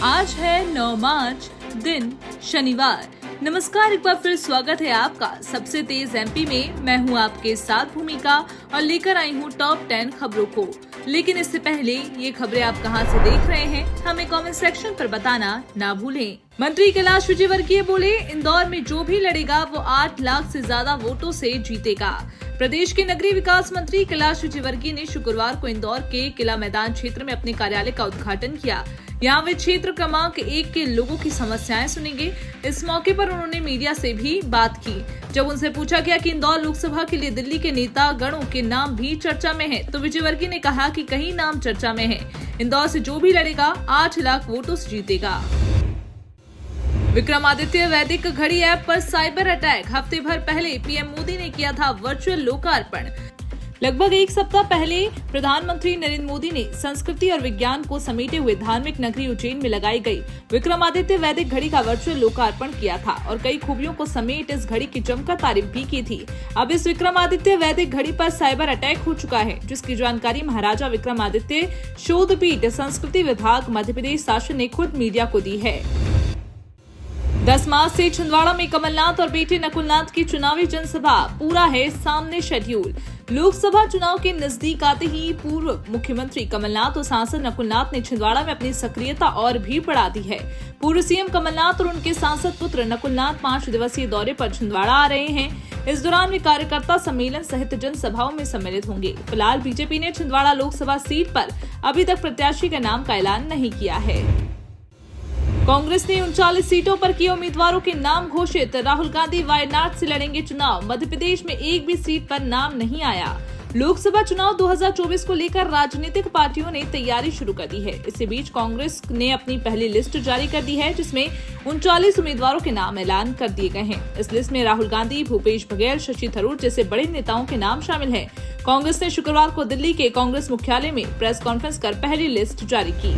आज है 9 मार्च, दिन शनिवार। नमस्कार, एक बार फिर स्वागत है आपका सबसे तेज एमपी में। मैं हूं आपके साथ भूमिका और लेकर आई हूं टॉप 10 खबरों को। लेकिन इससे पहले ये खबरें आप कहां से देख रहे हैं, हमें कमेंट सेक्शन पर बताना ना भूलें। मंत्री कैलाश विजयवर्गीय बोले, इंदौर में जो भी लड़ेगा वो 8 लाख से ज्यादा वोटों से जीतेगा। प्रदेश के नगरीय विकास मंत्री कैलाश विजयवर्गीय ने शुक्रवार को इंदौर के किला मैदान क्षेत्र में अपने कार्यालय का उद्घाटन किया। यहाँ वे क्षेत्र क्रमांक 1 के लोगों की समस्याएं सुनेंगे। इस मौके पर उन्होंने मीडिया से भी बात की। जब उनसे पूछा गया कि इंदौर लोकसभा के लिए दिल्ली के नेता गणों के नाम भी चर्चा में हैं, तो विजयवर्गीय ने कहा कि कई नाम चर्चा में हैं। इंदौर से जो भी लड़ेगा 8 लाख वोटों से जीतेगा। विक्रमादित्य वैदिक घड़ी ऐप पर साइबर अटैक। हफ्ते भर पहले पीएम मोदी ने किया था वर्चुअल लोकार्पण। लगभग एक सप्ताह पहले प्रधानमंत्री नरेंद्र मोदी ने संस्कृति और विज्ञान को समेटे हुए धार्मिक नगरी उज्जैन में लगाई गई विक्रमादित्य वैदिक घड़ी का वर्चुअल लोकार्पण किया था और कई खूबियों को समेट इस घड़ी की जमकर तारीफ भी की थी। अब इस विक्रमादित्य वैदिक घड़ी पर साइबर अटैक हो चुका है, जिसकी जानकारी महाराजा विक्रमादित्य शोधपीठ संस्कृति विभाग मध्य प्रदेश शासन ने खुद मीडिया को दी है। 10 मार्च से छिंदवाड़ा में कमलनाथ और बेटे नकुलनाथ की चुनावी जनसभा। पूरा है सामने शेड्यूल। लोकसभा चुनाव के नजदीक आते ही पूर्व मुख्यमंत्री कमलनाथ और सांसद नकुलनाथ ने छिंदवाड़ा में अपनी सक्रियता और भी बढ़ा दी है। पूर्व सीएम कमलनाथ और उनके सांसद पुत्र नकुलनाथ 5 दिवसीय दौरे पर छिंदवाड़ा आ रहे हैं। इस दौरान वे कार्यकर्ता सम्मेलन सहित जनसभाओं में सम्मिलित होंगे। फिलहाल बीजेपी ने छिंदवाड़ा लोकसभा सीट पर अभी तक प्रत्याशी के नाम का ऐलान नहीं किया है। कांग्रेस ने 39 सीटों पर किए उम्मीदवारों के नाम घोषित। राहुल गांधी वायनाड से लड़ेंगे चुनाव। मध्य प्रदेश में एक भी सीट पर नाम नहीं आया। लोकसभा चुनाव 2024 को लेकर राजनीतिक पार्टियों ने तैयारी शुरू कर दी है। इसी बीच कांग्रेस ने अपनी पहली लिस्ट जारी कर दी है, जिसमें 39 उम्मीदवारों के नाम ऐलान कर दिए गए हैं। इस लिस्ट में राहुल गांधी, भूपेश बघेल, शशि थरूर जैसे बड़े नेताओं के नाम शामिल हैं। कांग्रेस ने शुक्रवार को दिल्ली के कांग्रेस मुख्यालय में प्रेस कॉन्फ्रेंस कर पहली लिस्ट जारी की।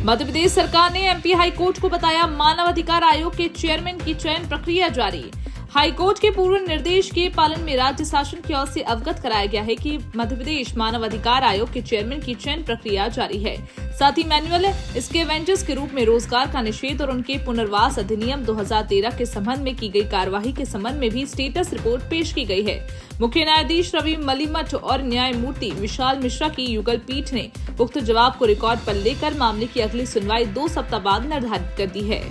मध्य प्रदेश सरकार ने एमपी हाई कोर्ट को बताया मानव अधिकार आयोग के चेयरमैन की चयन प्रक्रिया जारी। हाई कोर्ट के पूर्व निर्देश के पालन में राज्य शासन की ओर से अवगत कराया गया है कि मध्य प्रदेश मानव अधिकार आयोग के चेयरमैन की चयन प्रक्रिया जारी है। साथ ही मैनुअल स्कैवेंजर्स के रूप में रोजगार का निषेध और उनके पुनर्वास अधिनियम 2013 के संबंध में की गई कार्यवाही के संबंध में भी स्टेटस रिपोर्ट पेश की गई है। मुख्य न्यायाधीश रवि मलिमठ और न्यायमूर्ति विशाल मिश्रा की युगल पीठ ने उक्त जवाब को रिकॉर्ड पर लेकर मामले की अगली सुनवाई 2 सप्ताह बाद निर्धारित कर दी है।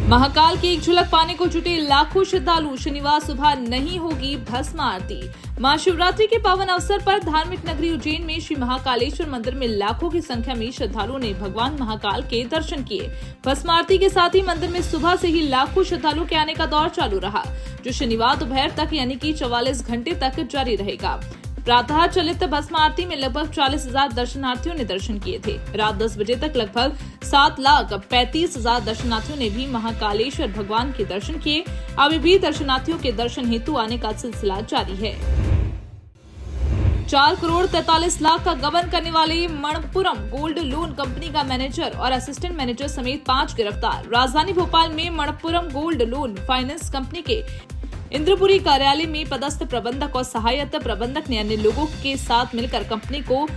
महाकाल की एक झलक पाने को जुटे लाखों श्रद्धालु। शनिवार सुबह नहीं होगी भस्म आरती। महाशिवरात्रि के पावन अवसर पर धार्मिक नगरी उज्जैन में श्री महाकालेश्वर मंदिर में लाखों की संख्या में श्रद्धालुओं ने भगवान महाकाल के दर्शन किए। भस्म आरती के साथ ही मंदिर में सुबह से ही लाखों श्रद्धालुओं के आने का दौर चालू रहा, जो शनिवार दोपहर तक यानी कि 44 घंटे तक जारी रहेगा। प्रातः चलित भस्म आरती में लगभग 40,000 दर्शनार्थियों ने दर्शन किए थे। रात 10 बजे तक लगभग 7,35,000 दर्शनार्थियों ने भी महाकालेश्वर भगवान के दर्शन किए। अभी भी दर्शनार्थियों के दर्शन हेतु आने का सिलसिला जारी है। 4 करोड़ 43 लाख का गबन करने वाले मणप्पुरम गोल्ड लोन कंपनी का मैनेजर और असिस्टेंट मैनेजर समेत 5 गिरफ्तार। राजधानी भोपाल में Manappuram gold loan finance company के इंद्रपुरी कार्यालय में पदस्थ प्रबंधक और सहायक प्रबंधक ने अन्य लोगों के साथ मिलकर कंपनी को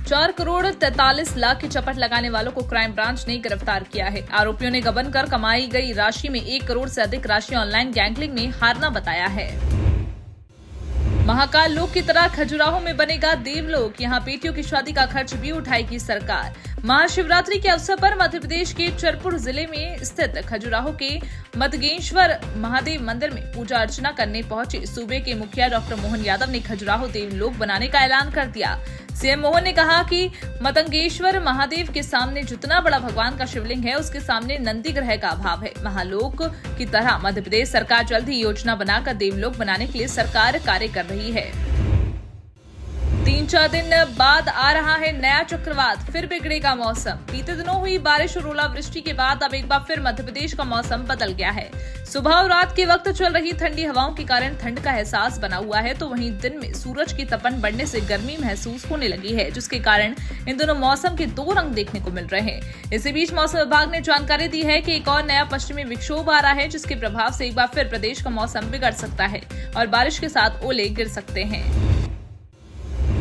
4 करोड़ 43 लाख की चपट लगाने वालों को क्राइम ब्रांच ने गिरफ्तार किया है। आरोपियों ने गबन कर कमाई गई राशि में 1 करोड़ से अधिक राशि ऑनलाइन गैंगलिंग में हारना बताया है। महाकाल लोक की तरह खजुराहो में बनेगा देवलोक। यहाँ बेटियों की शादी का खर्च भी उठाएगी सरकार। महाशिवरात्रि के अवसर पर मध्य प्रदेश के चरपुर जिले में स्थित खजुराहो के मदगेश्वर महादेव मंदिर में पूजा अर्चना करने पहुंचे सूबे के मुखिया डॉक्टर मोहन यादव ने खजुराहो देवलोक बनाने का ऐलान कर दिया। सीएम मोहन ने कहा कि मतंगेश्वर महादेव के सामने जितना बड़ा भगवान का शिवलिंग है, उसके सामने नंदी ग्रह का अभाव है। महालोक की तरह मध्य प्रदेश सरकार जल्द ही योजना बनाकर देवलोक बनाने के लिए सरकार कार्य कर रही है। 3-4 दिन बाद आ रहा है नया चक्रवात, फिर बिगड़ेगा मौसम। बीते दिनों हुई बारिश और ओलावृष्टि के बाद अब एक बार फिर मध्य प्रदेश का मौसम बदल गया है। सुबह और रात के वक्त चल रही ठंडी हवाओं के कारण ठंड का एहसास बना हुआ है, तो वहीं दिन में सूरज की तपन बढ़ने से गर्मी महसूस होने लगी है, जिसके कारण इन दोनों मौसम के 2 रंग देखने को मिल रहे हैं। इसी बीच मौसम विभाग ने जानकारी दी है कि एक और नया पश्चिमी विक्षोभ आ रहा है, जिसके प्रभाव से एक बार फिर प्रदेश का मौसम बिगड़ सकता है और बारिश के साथ ओले गिर सकते हैं।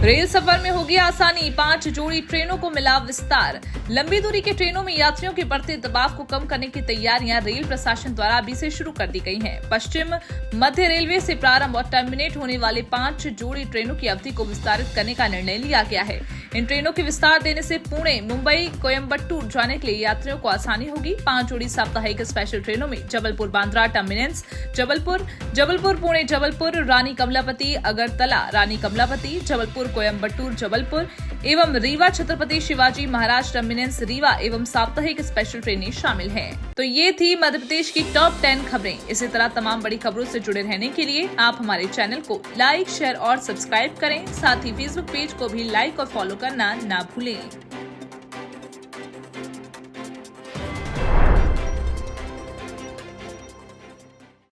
रेल सफर में होगी आसानी, 5 जोड़ी ट्रेनों को मिला विस्तार। लंबी दूरी के ट्रेनों में यात्रियों के बढ़ते दबाव को कम करने की तैयारियां रेल प्रशासन द्वारा अभी से शुरू कर दी गई हैं। पश्चिम मध्य रेलवे से प्रारंभ और टर्मिनेट होने वाले 5 जोड़ी ट्रेनों की अवधि को विस्तारित करने का निर्णय लिया गया है। इन ट्रेनों के विस्तार देने से पुणे, मुंबई, कोयम्बटूर जाने के लिए यात्रियों को आसानी होगी। 5 जोड़ी साप्ताहिक स्पेशल ट्रेनों में जबलपुर बांद्रा टर्मिनस, जबलपुर पुणे जबलपुर, रानी कमलापति अगरतला, रानी कमलापति जबलपुर, कोयम्बटूर जबलपुर एवं रीवा छत्रपति शिवाजी महाराज टर्मिनस रीवा एवं साप्ताहिक स्पेशल ट्रेनें शामिल हैं। तो ये थी मध्य प्रदेश की टॉप 10 खबरें। इसी तरह तमाम बड़ी खबरों से जुड़े रहने के लिए आप हमारे चैनल को लाइक, शेयर और सब्सक्राइब करें। साथ ही फेसबुक पेज को भी लाइक और फॉलो करना ना भूलें।